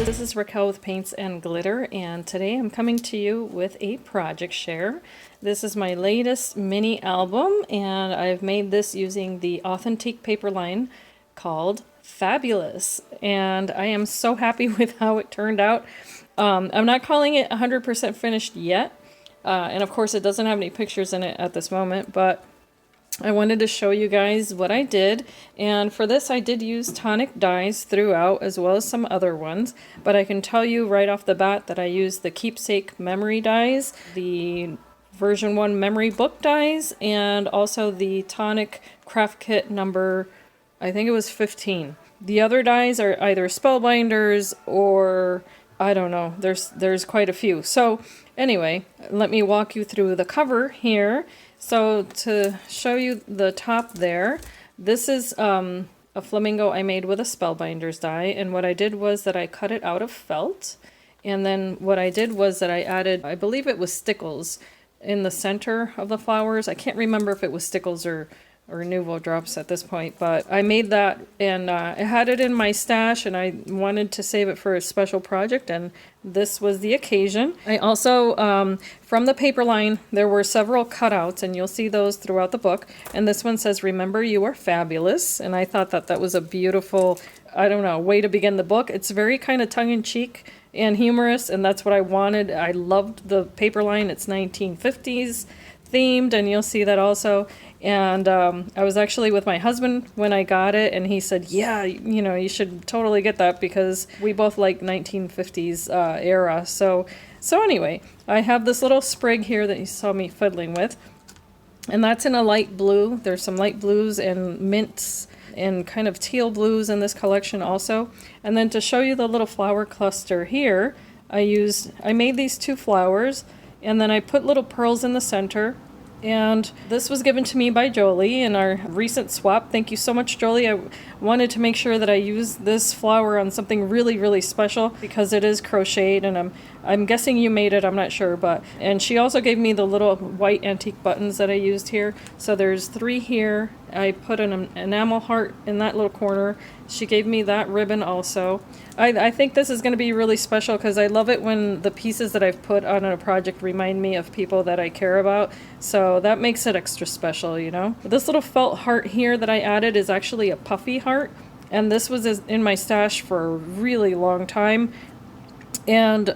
This is Raquel with Paints and Glitter, and today I'm coming to you with a project share. This is my latest mini album, and I've made this using the Authentique paper line called Fabulous, and I am so happy with how it turned out. I'm not calling it 100% finished yet, and of course it doesn't have any pictures in it at this moment, but I wanted to show you guys what I did, and for this I did use Tonic dies throughout as well as some other ones, but I can tell you right off the bat that I used the Keepsake memory dies, the version 1 memory book dies, and also the Tonic craft kit number, I think it was 15. The other dies are either Spellbinders or I don't know, there's quite a few. So anyway, let me walk you through the cover here. So to show you the top there, this is a Flamingo I made with a Spellbinders die, and what I did was that I cut it out of felt, and then what I did was that I added, I believe it was stickles in the center of the flowers. I can't remember if it was stickles or Nouveau drops at this point, but I made that, and I had it in my stash, and I wanted to save it for a special project, and this was the occasion. I also, from the paper line, there were several cutouts, and you'll see those throughout the book, and this one says, "Remember you are fabulous," and I thought that that was a beautiful, I don't know, way to begin the book. It's very kind of tongue-in-cheek and humorous, and that's what I wanted. I loved the paper line. It's 1950s themed, and you'll see that also. And I was actually with my husband when I got it, and he said, yeah, you know, you should totally get that because we both like 1950s era. So anyway, I have this little sprig here that you saw me fiddling with, and that's in a light blue. There's some light blues and mints and kind of teal blues in this collection also. And then to show you the little flower cluster here, I made these two flowers, and then I put little pearls in the center. And this was given to me by Jolie in our recent swap. Thank you so much, Jolie. I wanted to make sure that I used this flower on something really, really special because it is crocheted, and I'm guessing you made it, I'm not sure, and she also gave me the little white antique buttons that I used here. So there's 3 here. I put an enamel heart in that little corner. She gave me that ribbon also. I think this is going to be really special because I love it when the pieces that I've put on a project remind me of people that I care about. So that makes it extra special, you know. This little felt heart here that I added is actually a puffy heart, and this was in my stash for a really long time. And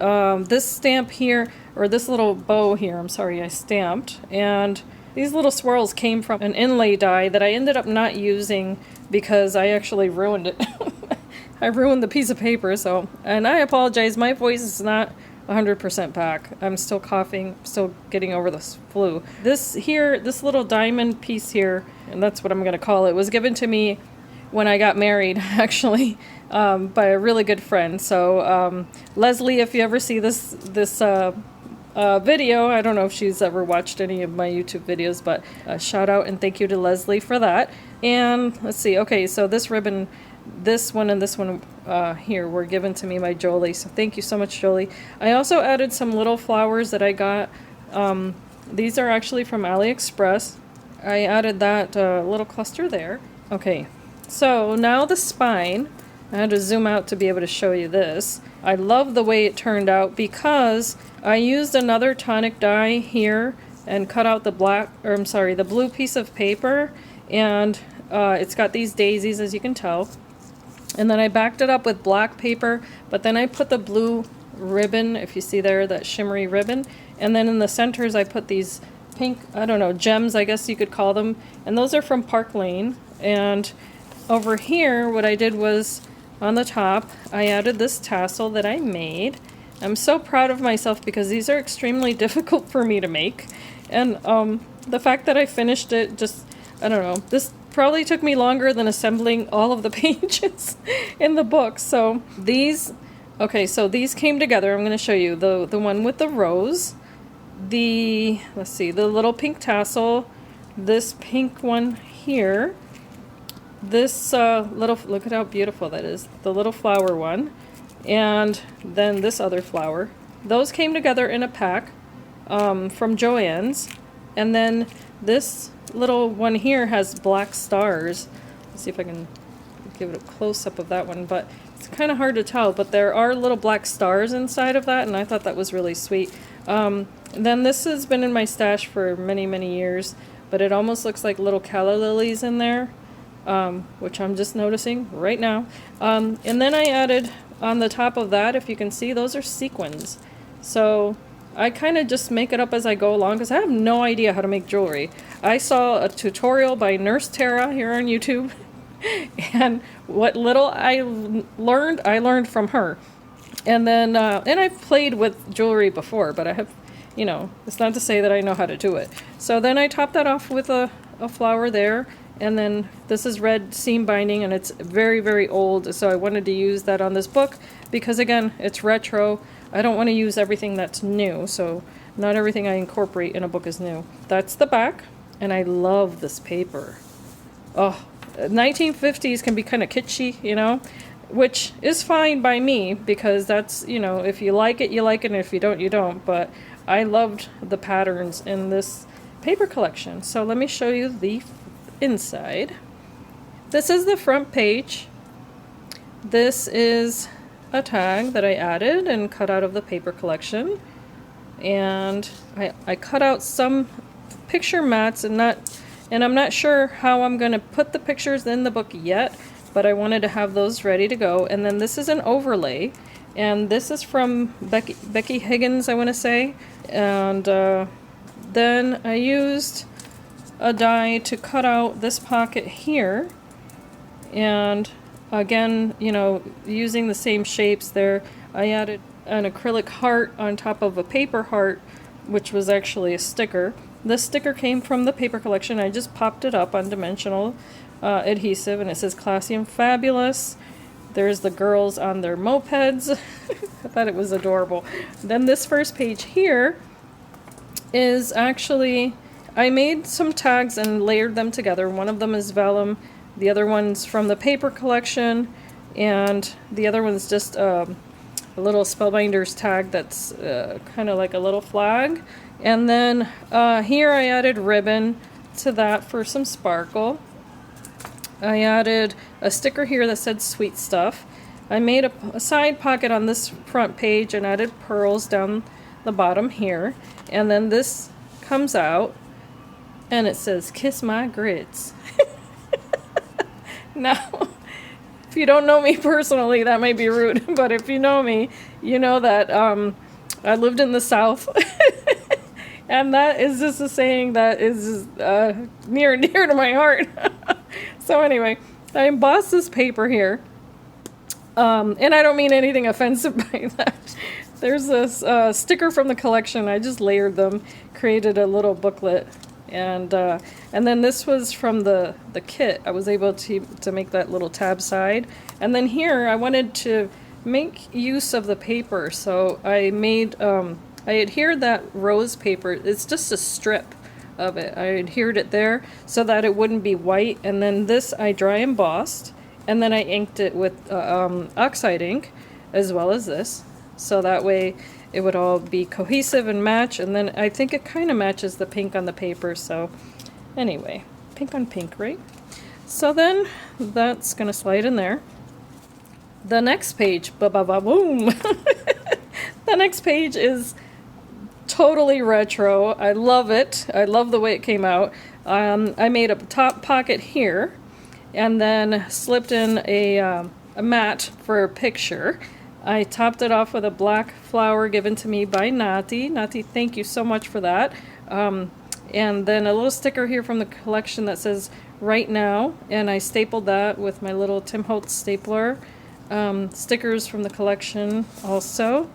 this stamp here, or this little bow here, I'm sorry, I stamped, and these little swirls came from an inlay die that I ended up not using because I actually ruined it. I ruined the piece of paper, and I apologize, my voice is not 100% back. I'm still coughing, still getting over this flu. This little diamond piece here, and that's what I'm going to call it, was given to me when I got married, actually, by a really good friend. So Leslie, if you ever see this video, I don't know if she's ever watched any of my YouTube videos, but shout out and thank you to Leslie for that. And let's see, okay, so this ribbon, this one and this one here were given to me by Jolie, so thank you so much, Jolie. I also added some little flowers that I got. These are actually from AliExpress. I added that little cluster there. Okay, so now the spine. I had to zoom out to be able to show you this. I love the way it turned out because I used another Tonic die here and cut out the the blue piece of paper, and it's got these daisies, as you can tell. And then I backed it up with black paper, but then I put the blue ribbon, if you see there, that shimmery ribbon, and then in the centers I put these pink, I don't know, gems, I guess you could call them, and those are from Park Lane. And over here, what I did was, on the top, I added this tassel that I made. I'm so proud of myself because these are extremely difficult for me to make. And the fact that I finished it, just, I don't know, this probably took me longer than assembling all of the pages in the book. So these, okay, so these came together. I'm going to show you the one with the rose, let's see, the little pink tassel, this pink one here, this little, look at how beautiful that is, the little flower one, and then this other flower. Those came together in a pack from Joann's, and then this little one here has black stars. Let's see if I can give it a close-up of that one, but it's kind of hard to tell, but there are little black stars inside of that, and I thought that was really sweet. Then this has been in my stash for many, many years, but it almost looks like little calla lilies in there, which I'm just noticing right now. And then I added on the top of that, if you can see, those are sequins. So I kind of just make it up as I go along because I have no idea how to make jewelry. I saw a tutorial by Nurse Tara here on YouTube, and what little I learned from her. And then, and I've played with jewelry before, but I have, you know, it's not to say that I know how to do it. So then I top that off with a flower there, and then this is red seam binding, and it's very, very old, so I wanted to use that on this book because, again, it's retro. I don't want to use everything that's new, so not everything I incorporate in a book is new. That's the back, and I love this paper. Oh, 1950s can be kind of kitschy, you know, which is fine by me because that's, you know, if you like it, you like it, and if you don't, you don't. But I loved the patterns in this paper collection. So let me show you the inside. This is the front page. This is a tag that I added and cut out of the paper collection, and I cut out some picture mats, and I'm not sure how I'm going to put the pictures in the book yet, but I wanted to have those ready to go. And then this is an overlay, and this is from Becky Higgins, I want to say. And then I used a die to cut out this pocket here, and again, you know, using the same shapes there, I added an acrylic heart on top of a paper heart, which was actually a sticker. This sticker came from the paper collection. I just popped it up on dimensional adhesive, and it says classy and fabulous. There's the girls on their mopeds. I thought it was adorable. Then this first page here is actually, I made some tags and layered them together. One of them is vellum, the other one's from the paper collection, and the other one's just a little Spellbinders tag that's kind of like a little flag. And then here I added ribbon to that for some sparkle. I added a sticker here that said sweet stuff. I made a side pocket on this front page and added pearls down the bottom here. And then this comes out and it says kiss my grits. Now, if you don't know me personally, that might be rude, but if you know me, you know that I lived in the South. And that is just a saying that is near and dear to my heart. So anyway, I embossed this paper here. And I don't mean anything offensive by that. There's this sticker from the collection. I just layered them, created a little booklet. And then this was from the kit. I was able to make that little tab side. And then here I wanted to make use of the paper. So I made... I adhered that rose paper, it's just a strip of it. I adhered it there so that it wouldn't be white, and then this I dry embossed, and then I inked it with oxide ink as well as this, so that way it would all be cohesive and match. And then I think it kind of matches the pink on the paper. So anyway, pink on pink, right? So then that's gonna slide in there. The next page, ba-ba-ba-boom. The next page is totally retro. I love it. I love the way it came out. I made a top pocket here and then slipped in a mat for a picture. I topped it off with a black flower given to me by Nati. Nati, thank you so much for that. And then a little sticker here from the collection that says right now, and I stapled that with my little Tim Holtz stapler. Stickers from the collection also.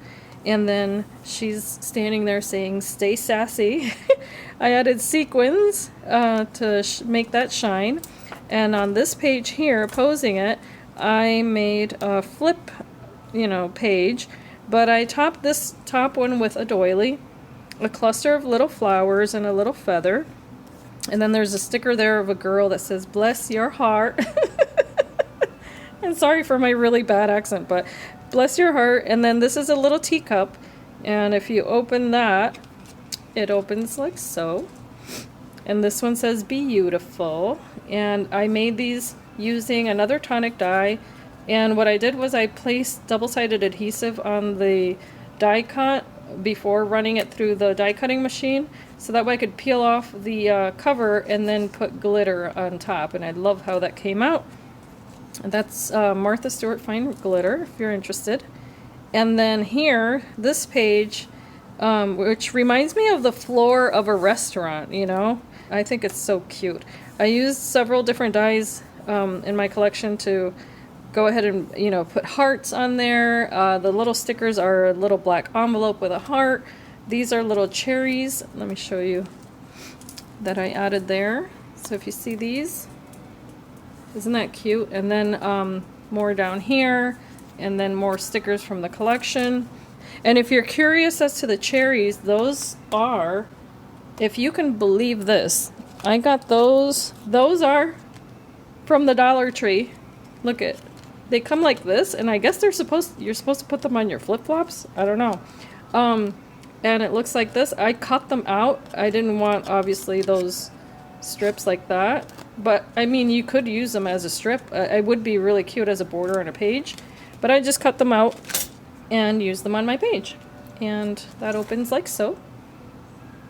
And then she's standing there saying, stay sassy. I added sequins to make that shine. And on this page here, opposing it, I made a flip, page. But I topped this top one with a doily, a cluster of little flowers, and a little feather. And then there's a sticker there of a girl that says, bless your heart. I'm sorry for my really bad accent, but bless your heart. And then this is a little teacup, and if you open that, it opens like so. And this one says beautiful. And I made these using another Tonic die And what I did was I placed double-sided adhesive on the die cut before running it through the die cutting machine, so that way I could peel off the cover and then put glitter on top, and I love how that came out. And that's Martha Stewart Fine Glitter, if you're interested. And then here, this page, which reminds me of the floor of a restaurant, you know? I think it's so cute. I used several different dies in my collection to go ahead and, you know, put hearts on there. The little stickers are a little black envelope with a heart. These are little cherries. Let me show you that I added there. So if you see these, isn't that cute? And then more down here, and then more stickers from the collection. And if you're curious as to the cherries, those are, if you can believe this, I got those. Those are from the Dollar Tree. Look at, they come like this, and I guess you're supposed to put them on your flip-flops. I don't know. And it looks like this. I cut them out. I didn't want, obviously, those strips like that. But, I mean, you could use them as a strip. It would be really cute as a border on a page. But I just cut them out and use them on my page. And that opens like so.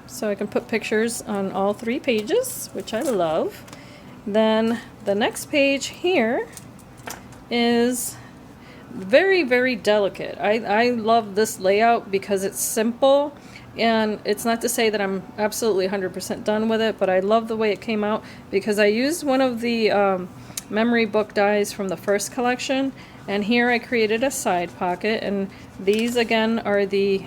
So I can put pictures on all 3 pages, which I love. Then the next page here is very, very delicate. I love this layout because it's simple, and it's not to say that I'm absolutely 100% done with it, but I love the way it came out because I used one of the memory book dies from the first collection, and here I created a side pocket, and these again are the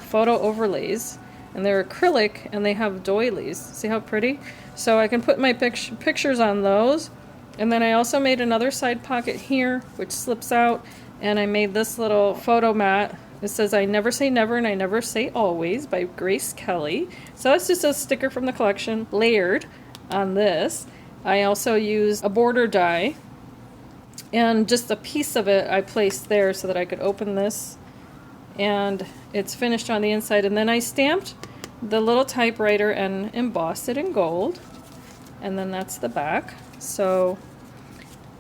photo overlays, and they're acrylic and they have doilies. See how pretty? So I can put my pictures on those. And then I also made another side pocket here, which slips out, and I made this little photo mat. It says, "I never say never and I never say always" by Grace Kelly. So that's just a sticker from the collection layered on this. I also used a border die, and just a piece of it I placed there so that I could open this, and it's finished on the inside. And then I stamped the little typewriter and embossed it in gold, and then that's the back. So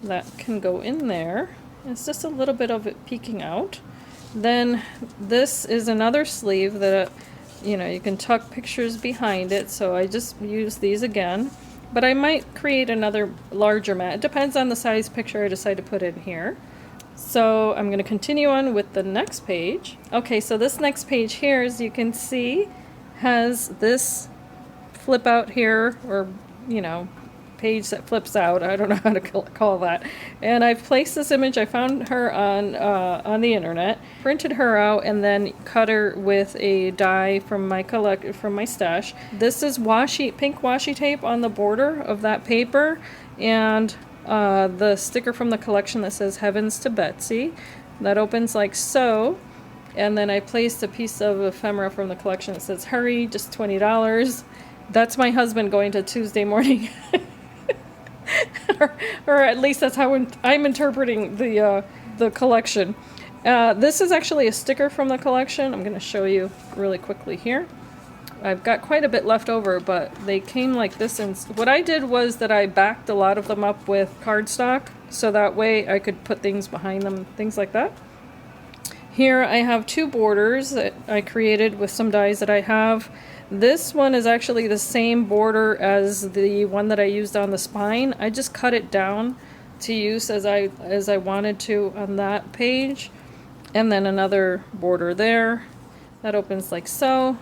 that can go in there. It's just a little bit of it peeking out. Then this is another sleeve that, you know, you can tuck pictures behind it, so I just use these again. But I might create another larger mat. It depends on the size picture I decide to put in here. So I'm going to continue on with the next page. Okay, so this next page here, as you can see, has this flip out here, or, you know, page that flips out. I don't know how to call that. And I've placed this image. I found her on the internet, printed her out, and then cut her with a die from my stash. This is pink washi tape on the border of that paper, and the sticker from the collection that says "Heavens to Betsy." That opens like so. And then I placed a piece of ephemera from the collection that says "Hurry, just $20." That's my husband going to Tuesday morning. or at least that's how I'm interpreting the collection. This is actually a sticker from the collection. I'm going to show you really quickly here. I've got quite a bit left over, but they came like this. And what I did was that I backed a lot of them up with cardstock, so that way I could put things behind them, things like that. Here I have 2 borders that I created with some dies that I have. This one is actually the same border as the one that I used on the spine. I just cut it down to use as I wanted to on that page. And then another border there. That opens like so.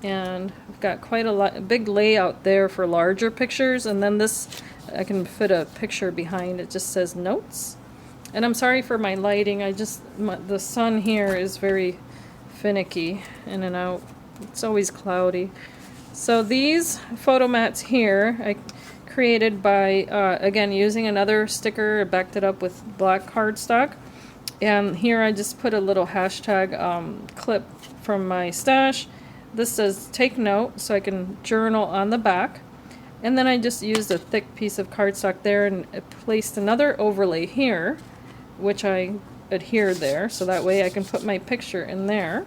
And I've got quite a big layout there for larger pictures. And then this, I can fit a picture behind. It just says notes. And I'm sorry for my lighting. The sun here is very finicky in and out. It's always cloudy. So these photo mats here I created by, again, using another sticker. I backed it up with black cardstock. And here I just put a little hashtag clip from my stash. This says "Take note," so I can journal on the back. And then I just used a thick piece of cardstock there and placed another overlay here, which I adhered there, so that way I can put my picture in there.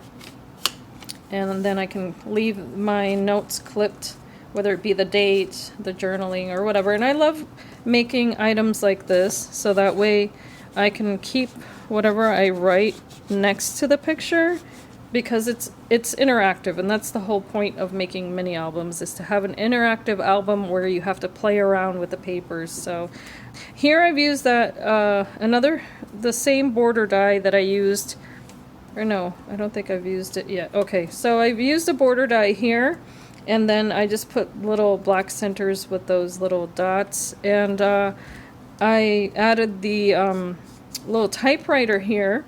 And then I can leave my notes clipped, whether it be the date, the journaling, or whatever. And I love making items like this, so that way I can keep whatever I write next to the picture, because it's interactive, and that's the whole point of making mini albums, is to have an interactive album where you have to play around with the papers. So here I've used that the same border die that I used, or no, I don't think I've used it yet. Okay, so I've used a border die here, and then I just put little black centers with those little dots, and I added the little typewriter here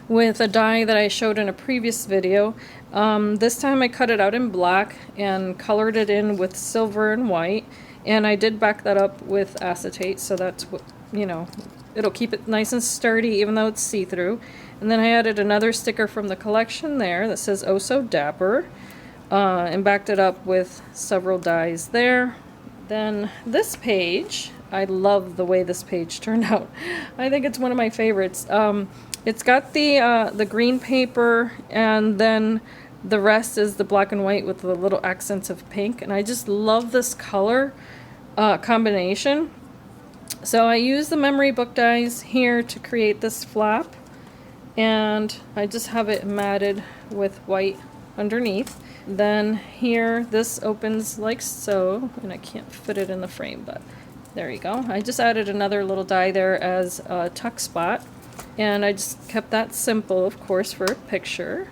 with a die that I showed in a previous video. This time I cut it out in black and colored it in with silver and white, and I did back that up with acetate, so that's what, you know, it'll keep it nice and sturdy even though it's see-through. And then I added another sticker from the collection there that says "Oh So Dapper," and backed it up with several dies there. Then this page, I love the way this page turned out. I think it's one of my favorites. It's got the green paper, and then the rest is the black and white with the little accents of pink, and I just love this color combination. So I use the memory book dies here to create this flap, and I just have it matted with white underneath. Then here, this opens like so, and I can't fit it in the frame, but there you go. I just added another little die there as a tuck spot, and I just kept that simple, of course, for a picture.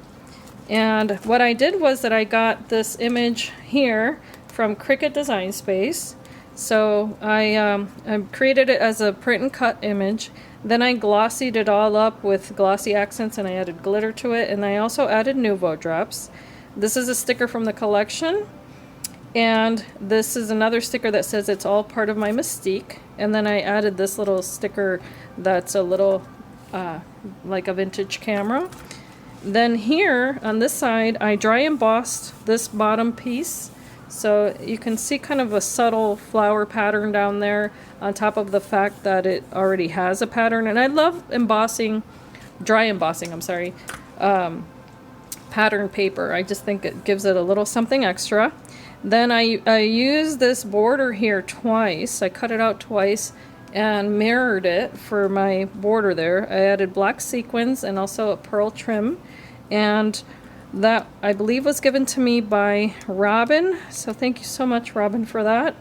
And what I did was that I got this image here from Cricut Design Space. So I created it as a print and cut image. Then I glossied it all up with glossy accents, and I added glitter to it, and I also added Nuvo drops. This is a sticker from the collection, and this is another sticker that says "It's all part of my mystique." And then I added this little sticker that's a little like a vintage camera. Then here on this side, I dry embossed this bottom piece, so you can see kind of a subtle flower pattern down there on top of the fact that it already has a pattern. And I love embossing, dry embossing, I'm sorry, pattern paper. I just think it gives it a little something extra. Then I used this border here twice. I cut it out twice and mirrored it for my border there. I added black sequins and also a pearl trim, and that I believe was given to me by Robin, so thank you so much, Robin, for that.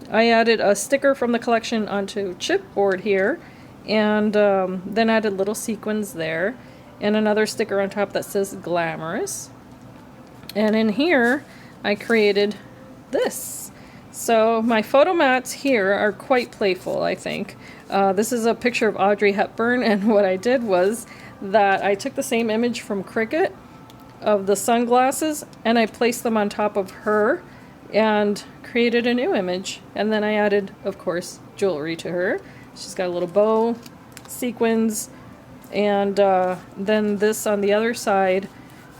I added a sticker from the collection onto chipboard here, and then added little sequins there, and another sticker on top that says "Glamorous." And in here I created this. So my photo mats here are quite playful, I think. This is a picture of Audrey Hepburn, and what I did was that I took the same image from Cricut of the sunglasses, and I placed them on top of her and created a new image. And then I added, of course, jewelry to her. She's got a little bow, sequins, and then this on the other side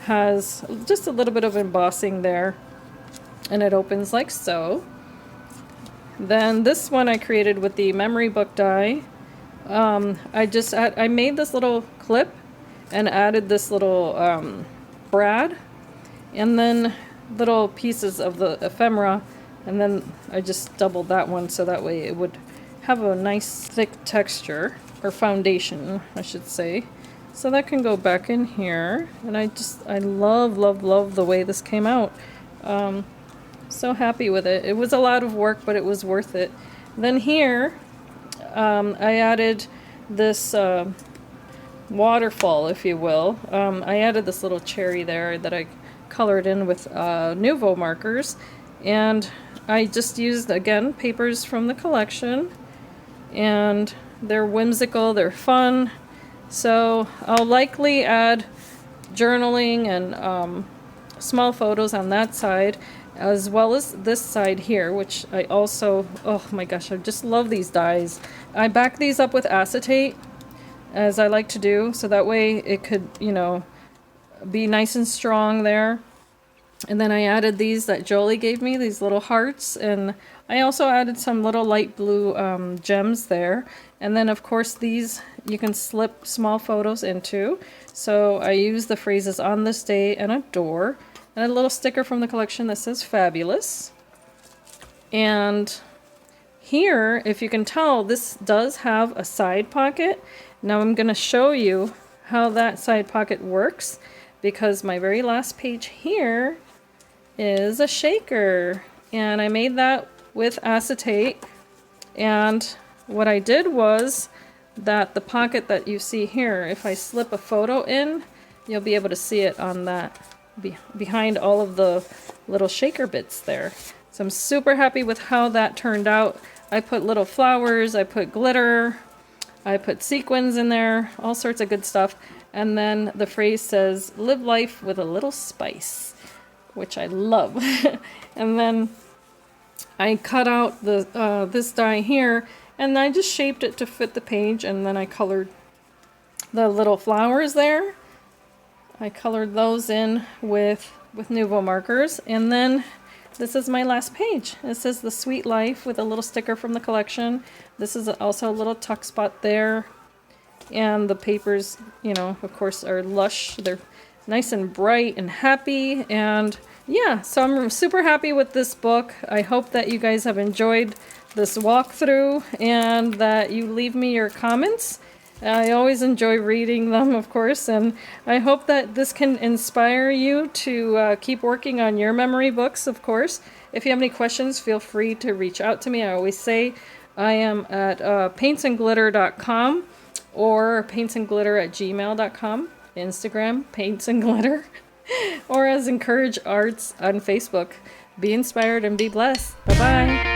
has just a little bit of embossing there, and it opens like so. Then this one I created with the memory book die. I made this little clip and added this little brad, and then little pieces of the ephemera, and then I just doubled that one so that way it would have a nice thick texture, or foundation I should say. So that can go back in here, and I love the way this came out. So happy with it. It was a lot of work, but it was worth it. Then here I added this waterfall, if you will. I added this little cherry there that I colored in with Nuvo markers, and I just used, again, papers from the collection, and they're whimsical, they're fun. So I'll likely add journaling and small photos on that side, as well as this side here, which I also, oh my gosh, I just love these dies. I back these up with acetate, as I like to do, so that way it could, you know, be nice and strong there. And then I added these that Jolie gave me, these little hearts, and I also added some little light blue gems there. And then of course these you can slip small photos into. So I used the phrases "on this day" and "adore," and a little sticker from the collection that says "fabulous." And here, if you can tell, this does have a side pocket. Now I'm going to show you how that side pocket works, because my very last page here is a shaker, and I made that with acetate. And what I did was that the pocket that you see here, if I slip a photo in, you'll be able to see it on that behind all of the little shaker bits there. So I'm super happy with how that turned out. I put little flowers, I put glitter, I put sequins in there, all sorts of good stuff. And then the phrase says, "Live life with a little spice," which I love. And then I cut out the this die here, and I just shaped it to fit the page, and then I colored the little flowers there. I colored those in with Nuvo markers, and then this is my last page. It says "The Sweet Life" with a little sticker from the collection. This is also a little tuck spot there. And the papers, you know, of course, are lush. They're nice and bright and happy. And yeah, so I'm super happy with this book. I hope that you guys have enjoyed this walkthrough and that you leave me your comments. I always enjoy reading them, of course, and I hope that this can inspire you to keep working on your memory books, of course. If you have any questions, feel free to reach out to me. I always say I am at PaintsandGlitter.com or PaintsandGlitter@gmail.com, Instagram, PaintsandGlitter, or as Encourage Arts on Facebook. Be inspired and be blessed. Bye-bye.